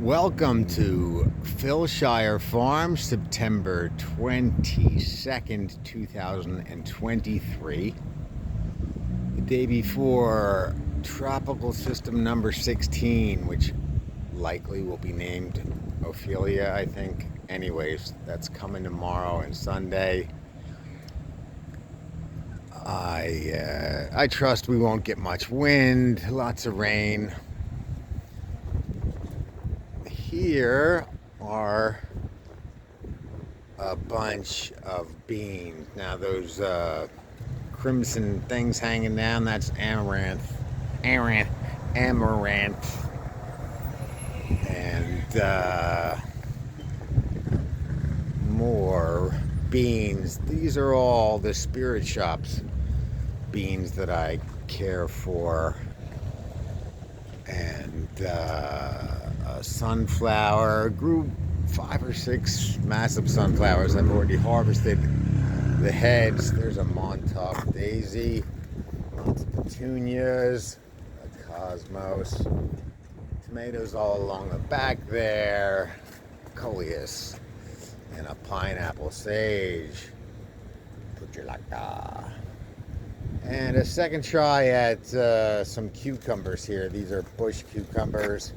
Welcome to Philshire Pharms, September 22nd, 2023. The day before Tropical System number 16, which likely will be named Ophelia, I think. Anyways, that's coming tomorrow and Sunday. I trust we won't get much wind, lots of rain. Here are a bunch of beans. Now those crimson things hanging down, that's amaranth. And more beans. These are all the Spirit Shop's beans that I care for. And a sunflower. Grew 5 or 6 massive sunflowers. I've already harvested the heads. There's a Montauk daisy, lots of petunias, a cosmos, tomatoes all along the back there, coleus, and a pineapple sage. Put your like that. And a second try at some cucumbers here. These are bush cucumbers,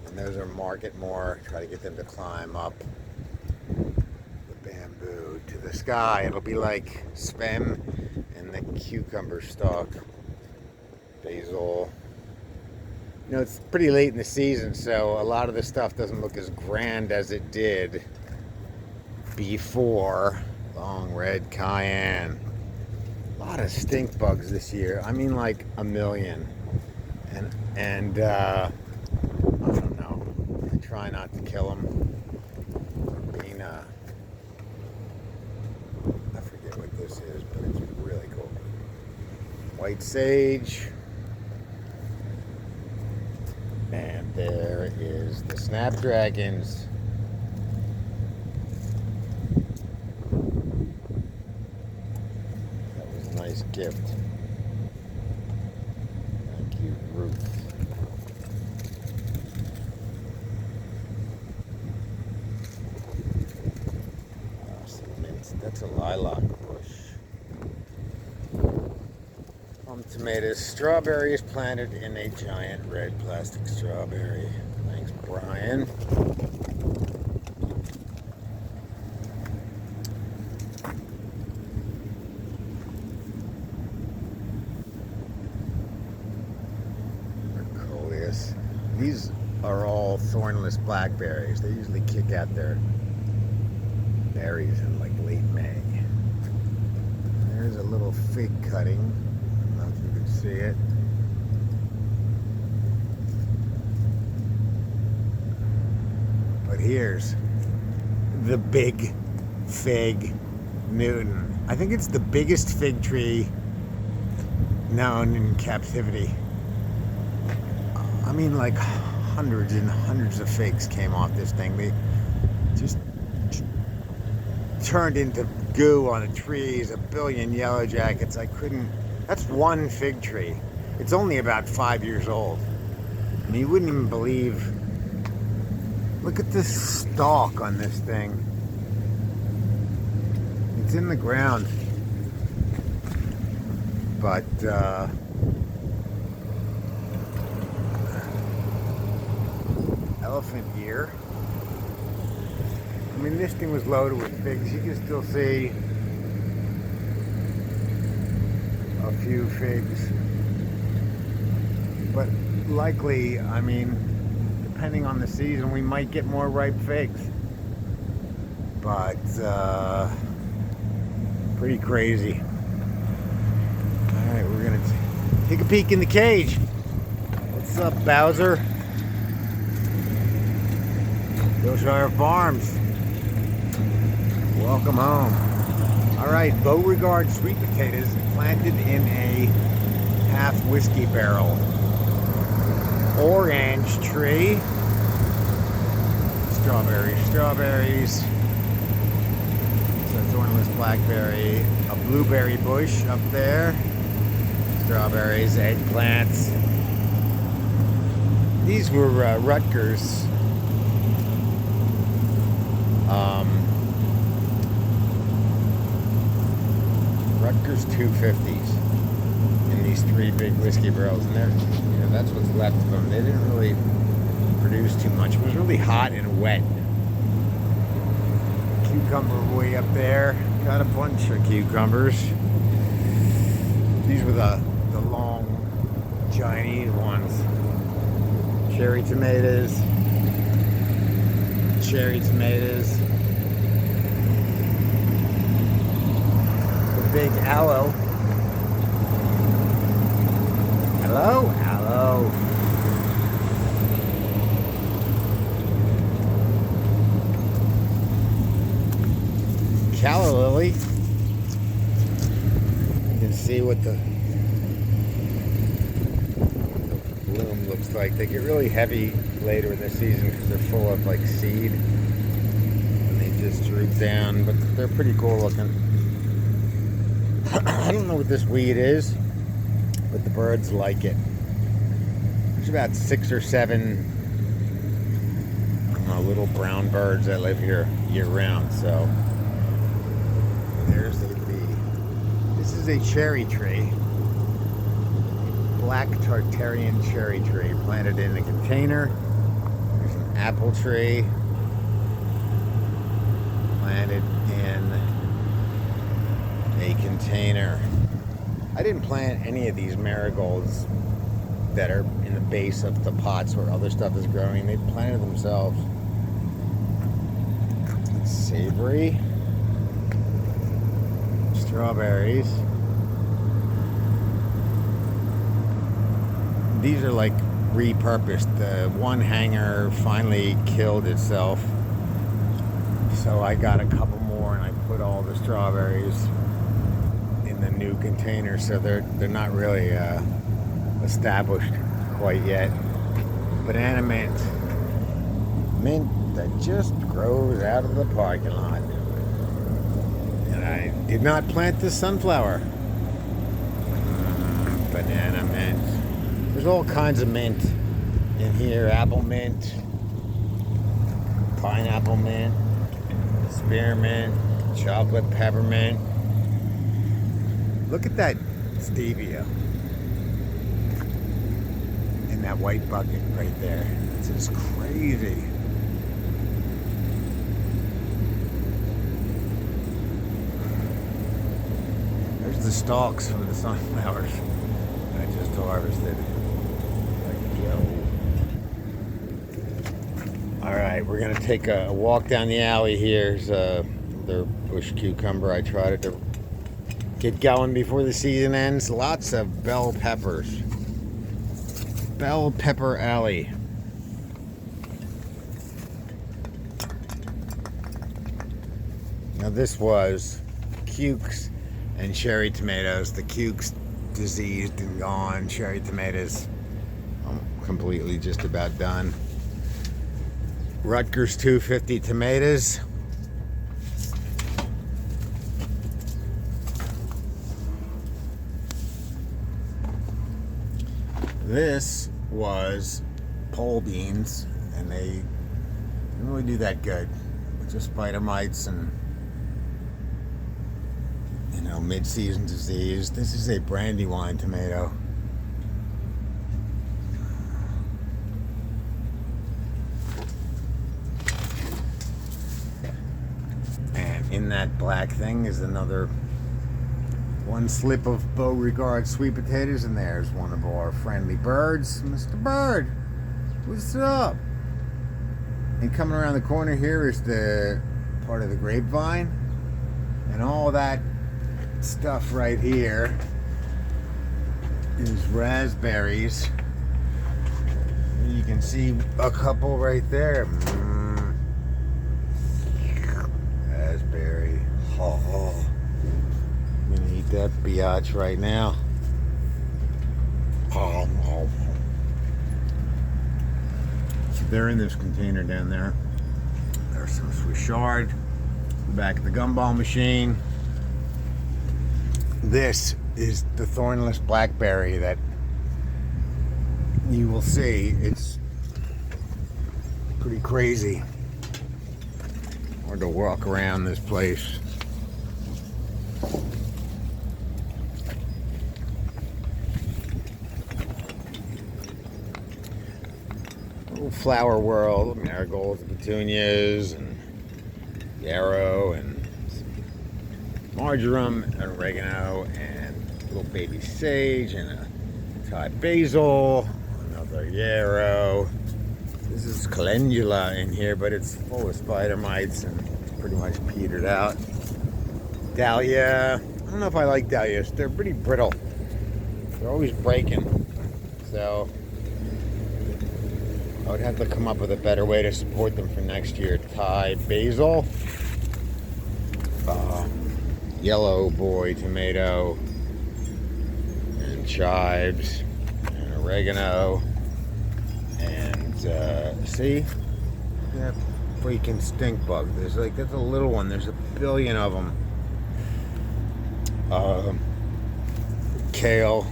and those are market more. Try to get them to climb up the bamboo to the sky. It'll be like Sven and the cucumber stalk. Basil. You know, it's pretty late in the season, so a lot of the stuff doesn't look as grand as it did before. Long red cayenne. A lot of stink bugs this year. I mean, like a million. And I don't know. I try not to kill them. Being I forget what this is, but it's really cool. White sage. And there is the snapdragons. Nice gift. Thank you, Ruth. That's a lilac bush. Plum tomatoes. Strawberries planted in a giant red plastic strawberry. Thanks, Brian. These are all thornless blackberries. They usually kick out their berries in like late May. There's a little fig cutting. I don't know if you can see it. But here's the big fig Newton. I think it's the biggest fig tree known in captivity. I mean, like hundreds and hundreds of figs came off this thing. They just turned into goo on the trees, a billion yellow jackets. That's one fig tree. It's only about 5 years old. And you wouldn't even believe, look at this stalk on this thing. It's in the ground. But, elephant ear. I mean, this thing was loaded with figs. You can still see a few figs. But likely, I mean, depending on the season, we might get more ripe figs. But, pretty crazy. Alright, we're gonna take a peek in the cage. What's up, Bowser? Philshire Pharms. Welcome home. Alright, Beauregard sweet potatoes planted in a half whiskey barrel. Orange tree. Strawberries. So thornless blackberry. A blueberry bush up there. Strawberries, eggplants. These were Rutgers Rutgers 250s in these 3 big whiskey barrels, and that's what's left of them. They didn't really produce too much. It was really hot and wet. Cucumber way up there. Got a bunch of cucumbers. These were the long Chinese ones. Cherry tomatoes. Cherry tomatoes. The big aloe. Hello? Hello. Calla lily. You can see what the bloom looks like. They get really heavy later in the season because they're full of like seed, and they just droop down, but they're pretty cool looking. I don't know what this weed is, but the birds like it. There's about 6 or 7 little brown birds that live here year round. So there's a bee. This is a cherry tree. Black Tartarian cherry tree planted in a container. There's an apple tree planted in a container. I didn't plant any of these marigolds that are in the base of the pots where other stuff is growing. They planted themselves. It's savory. Strawberries. These are like repurposed. The one hanger finally killed itself, so I got a couple more and I put all the strawberries in the new container, so they're not really established quite yet. Banana mint that just grows out of the parking lot. And I did not plant the sunflower. Banana mint. There's all kinds of mint in here. Apple mint, pineapple mint, spearmint, chocolate peppermint. Look at that stevia in that white bucket right there. It's just crazy. There's the stalks from the sunflowers I just harvested. Alright, we're going to take a walk down the alley here. Here's their bush cucumber. I tried to get going before the season ends. Lots of bell peppers. Bell pepper alley. Now this was cukes and cherry tomatoes. The cukes diseased and gone. Cherry tomatoes completely just about done. Rutgers 250 tomatoes. This was pole beans, and they didn't really do that good. Just phytomites and mid-season disease. This is a brandywine tomato. And in that black thing is another one slip of Beauregard sweet potatoes, and there's one of our friendly birds. Mr. Bird, what's up? And coming around the corner here is the part of the grapevine, and all that stuff right here is raspberries. You can see a couple right there. Raspberry. Oh. I'm gonna eat that biatch right now. Oh. They're in this container down there. There's some Philshire. The back of the gumball machine. This is the thornless blackberry that you will see. It's pretty crazy. or to walk around this place. Little flower world, marigolds, petunias, and yarrow, and marjoram, and oregano, and little baby sage, and a Thai basil, another yarrow. This is calendula in here, but it's full of spider mites and it's pretty much petered out. Dahlia. I don't know if I like dahlias. They're pretty brittle. They're always breaking. So I would have to come up with a better way to support them for next year. Thai basil. Yellow boy tomato. And chives. And oregano. See? That freaking stink bug. There's like, that's a little one. There's a billion of them. Kale.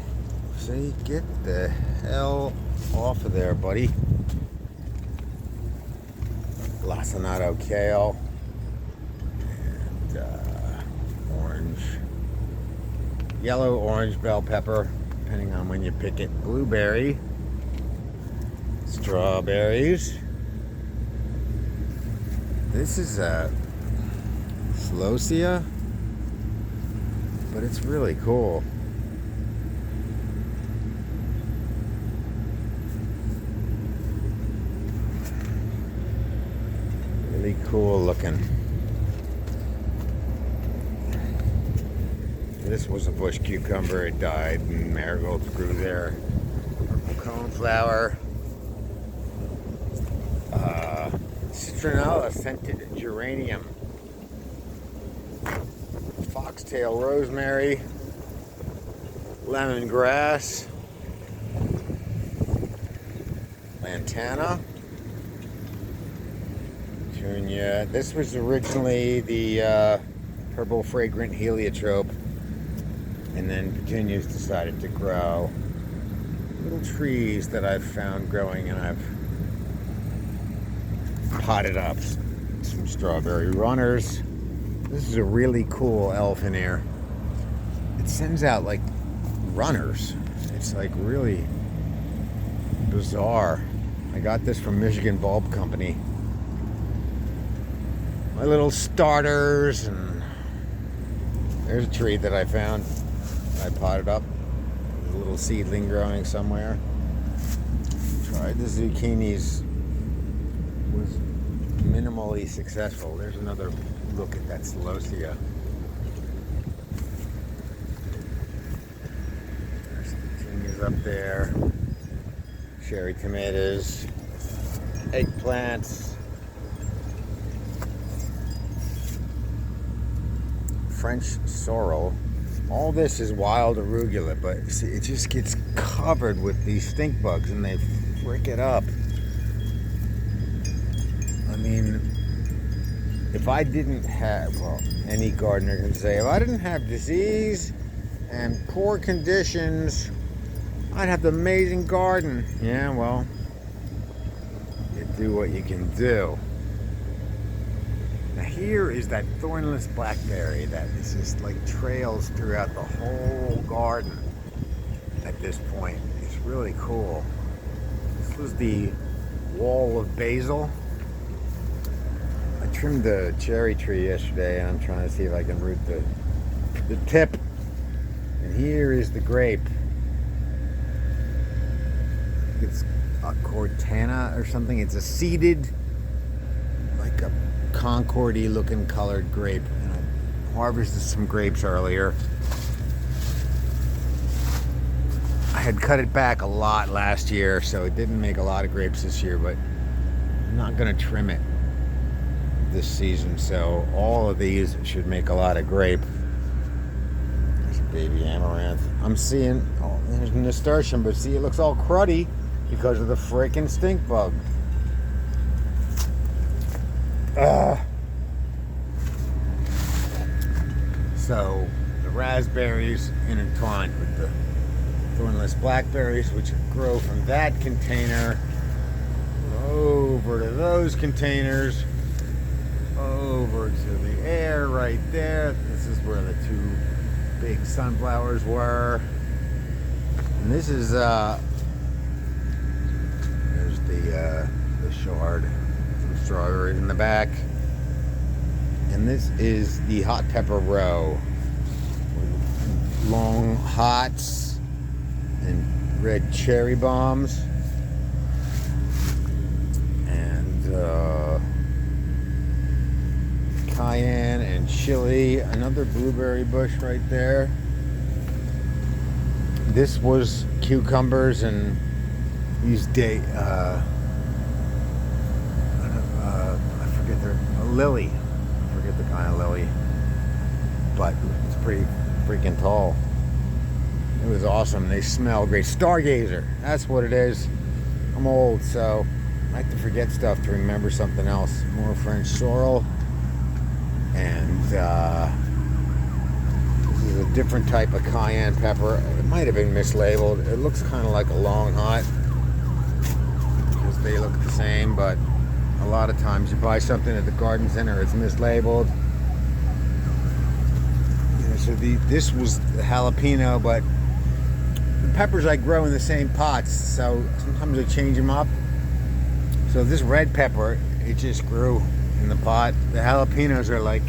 See? Get the hell off of there, buddy. Lacinato kale. And orange. Yellow, orange, bell pepper, depending on when you pick it. Blueberry. Strawberries. This is a Philshire, but it's really cool. Really cool looking. This was a bush cucumber. It died, and marigolds grew there. Purple coneflower. Citronella scented geranium. Foxtail rosemary. Lemongrass. Lantana. Petunia. This was originally the purple fragrant heliotrope, and then petunias decided to grow. Little trees that I've found growing, and I've potted up. Some strawberry runners. This is a really cool elephant ear. It sends out like runners. It's like really bizarre. I got this from Michigan Bulb Company. My little starters, and there's a tree that I found. I potted up. There's a little seedling growing somewhere. Tried the zucchinis. Was minimally successful. There's another look at that celosia. There's some petunias up there. Cherry tomatoes. Eggplants. French sorrel. All this is wild arugula, but see, it just gets covered with these stink bugs and they frick it up. I mean, if I didn't have, well, any gardener can say, if I didn't have disease and poor conditions, I'd have the amazing garden. Yeah, well, you do what you can do. Now here is that thornless blackberry that is just like trails throughout the whole garden at this point. It's really cool. This was the wall of basil. I trimmed the cherry tree yesterday, and I'm trying to see if I can root the tip. And here is the grape. It's a Cortana or something. It's a seeded, like a Concordy looking colored grape. And I harvested some grapes earlier. I had cut it back a lot last year, so it didn't make a lot of grapes this year, but I'm not going to trim it this season, so all of these should make a lot of grape. There's a baby amaranth. I'm seeing, oh, there's a nasturtium, but see, it looks all cruddy because of the freaking stink bug. So the raspberries intertwined with the thornless blackberries, which grow from that container over to those containers. over to the air right there. This is where the two big sunflowers were. And this is there's the shard, some strawberries in the back. And this is the hot pepper row. Long hots and red cherry bombs. And cayenne and chili. Another blueberry bush right there. This was cucumbers and these I forget a lily. I forget the kind of lily, but it's pretty freaking tall. It was awesome. They smell great. Stargazer. That's what it is. I'm old, so I like to forget stuff to remember something else. More French sorrel. And this is a different type of cayenne pepper. It might have been mislabeled. It looks kind of like a long hot because they look the same, but a lot of times you buy something at the garden center, it's mislabeled. So this was the jalapeno, but the peppers I grow in the same pots, so sometimes I change them up. So this red pepper, it just grew in the pot. The jalapenos are like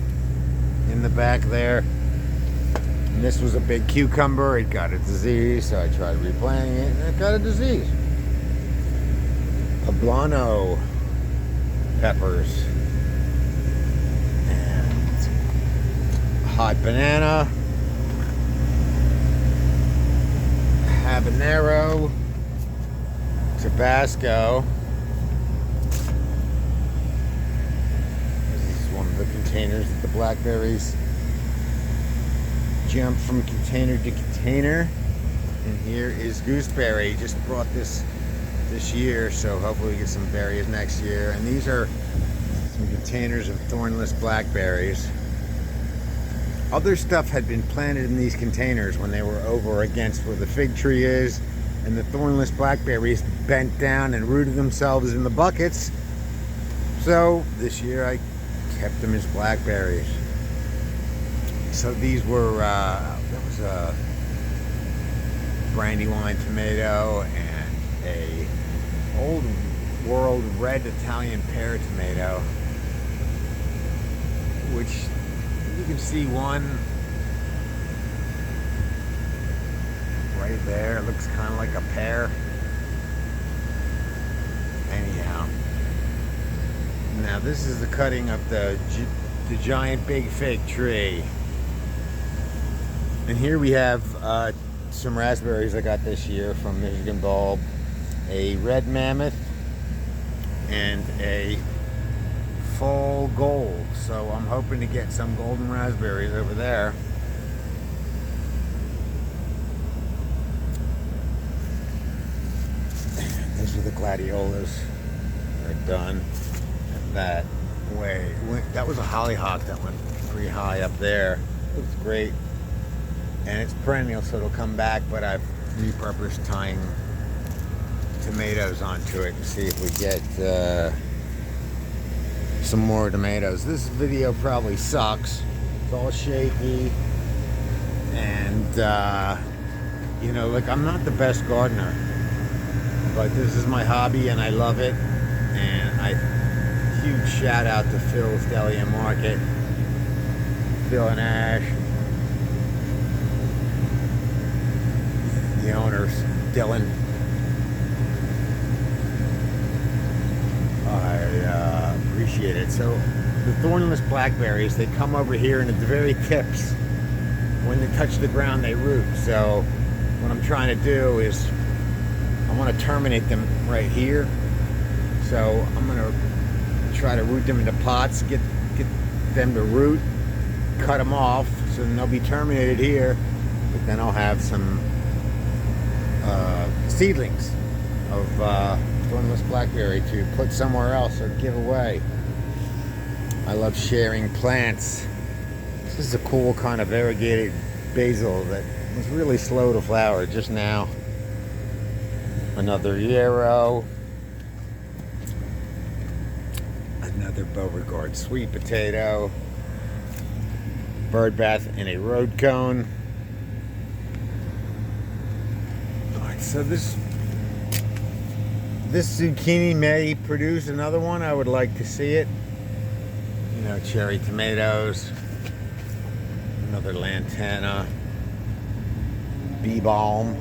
in the back there. And this was a big cucumber. It got a disease, so I tried replanting it, and it got a disease. Poblano peppers. And hot banana. Habanero. Tabasco. The containers that the blackberries jump from container to container. And here is gooseberry. Just brought this year, so hopefully we get some berries next year. And these are some containers of thornless blackberries. Other stuff had been planted in these containers when they were over against where the fig tree is, and the thornless blackberries bent down and rooted themselves in the buckets. So this year I kept them as blackberries. So these were that was a brandywine tomato and a old world red Italian pear tomato, which you can see one right there. It looks kind of like a pear. Anyhow. Now this is the cutting of the giant big fig tree. And here we have some raspberries I got this year from Michigan Bulb. A red mammoth and a full gold. So I'm hoping to get some golden raspberries over there. These are the gladiolas. They're done. That way, that was a hollyhock that went pretty high up there. Looks great, and it's perennial, so it'll come back. But I've repurposed tying tomatoes onto it to see if we get some more tomatoes. This video probably sucks. It's all shaky, and you know, like, I'm not the best gardener, but this is my hobby and I love it. And huge shout out to Phil's Deli and Market, Phil and Ash, the owners, Dylan. I appreciate it. So the thornless blackberries, they come over here and at the very tips, when they touch the ground, they root. So what I'm trying to do is I want to terminate them right here. So I'm going to try to root them into pots, get them to root, cut them off, so then they'll be terminated here. But then I'll have some seedlings of thornless blackberry to put somewhere else or give away. I love sharing plants. This is a cool kind of variegated basil that was really slow to flower just now. Another yarrow. Another Another Beauregard sweet potato. Bird bath in a road cone. Alright, so this zucchini may produce another one. I would like to see it. You know, cherry tomatoes. Another lantana. Bee balm.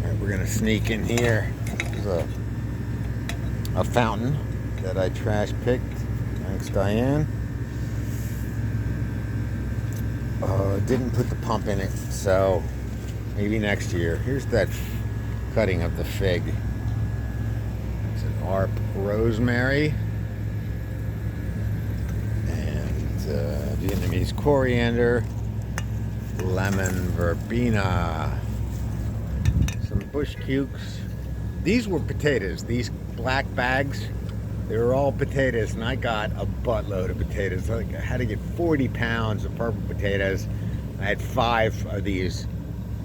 Alright, we're gonna sneak in here. There's a fountain that I trash picked. Thanks, Diane. Didn't put the pump in it, so maybe next year. Here's that cutting of the fig. It's an ARP rosemary and Vietnamese coriander, lemon verbena, some bush cukes. These were potatoes. These black bags, they were all potatoes, and I got a buttload of potatoes. I had to get 40 pounds of purple potatoes. I had 5 of these,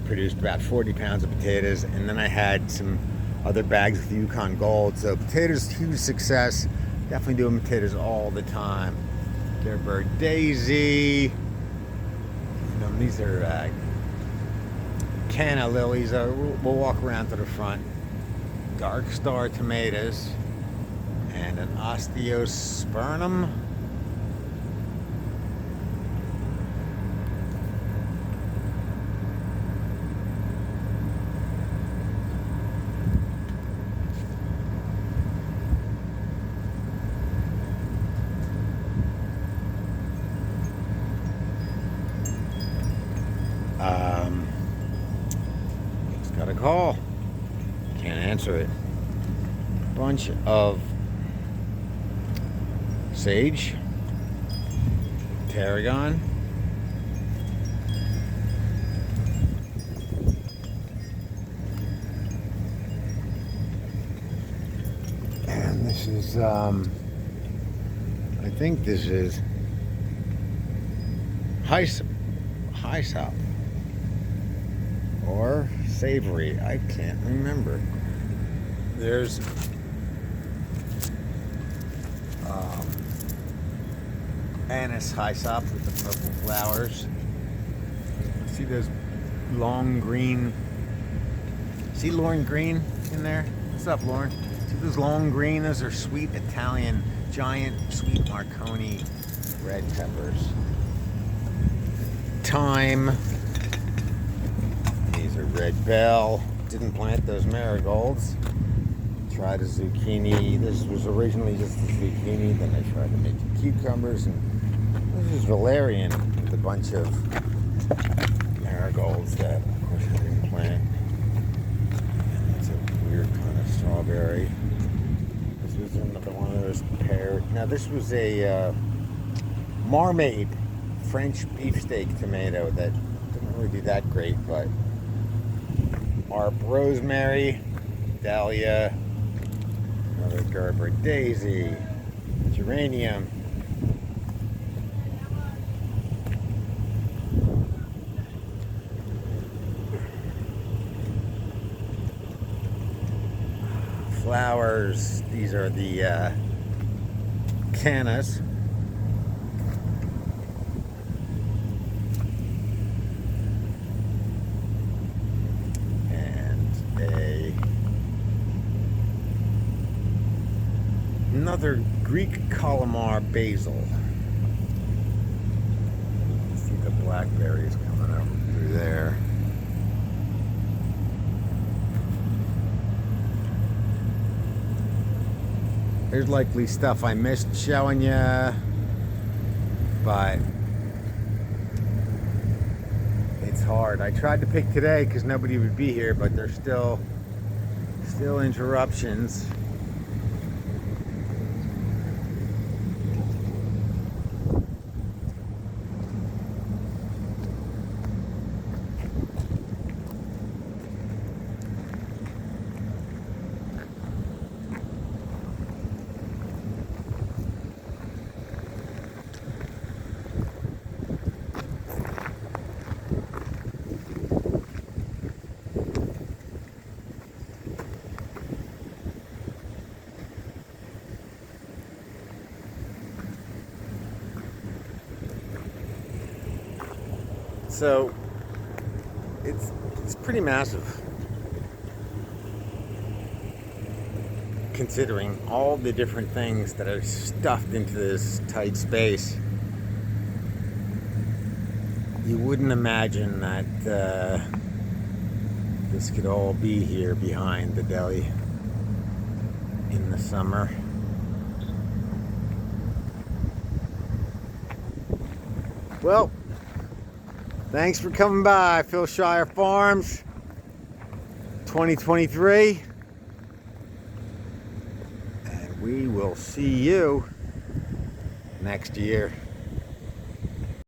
produced about 40 pounds of potatoes, and then I had some other bags of Yukon Gold. So potatoes, huge success. Definitely doing potatoes all the time. Bird daisy. You know, these are canna lilies. We'll walk around to the front. Dark star tomatoes and an osteospermum. Just got a call. Can't answer it. Bunch of sage, tarragon, and this is I think this is hyssop or savory. I can't remember. There's anise hyssop with the purple flowers. See those long green? See Lauren Green in there? What's up, Lauren? See those long green? Those are sweet Italian, giant sweet Marconi red peppers. Thyme. These are red bell. Didn't plant those marigolds. Tried a zucchini. This was originally just a zucchini. Then I tried to make cucumbers, and this is valerian with a bunch of marigolds that, of course, I didn't plant. And that's a weird kind of strawberry. This was another one of those pear. Now this was a marmade French beefsteak tomato that didn't really do that great, but ARP rosemary, dahlia, another Gerber daisy, geranium. Flowers, these are the cannas. Another Greek calamar basil. See the blackberries coming up through there. There's likely stuff I missed showing you, but it's hard. I tried to pick today because nobody would be here, but there's still interruptions. So it's pretty massive, considering all the different things that are stuffed into this tight space. You wouldn't imagine that this could all be here behind the deli in the summer. Well, thanks for coming by Philshire Farms 2023. And we will see you next year.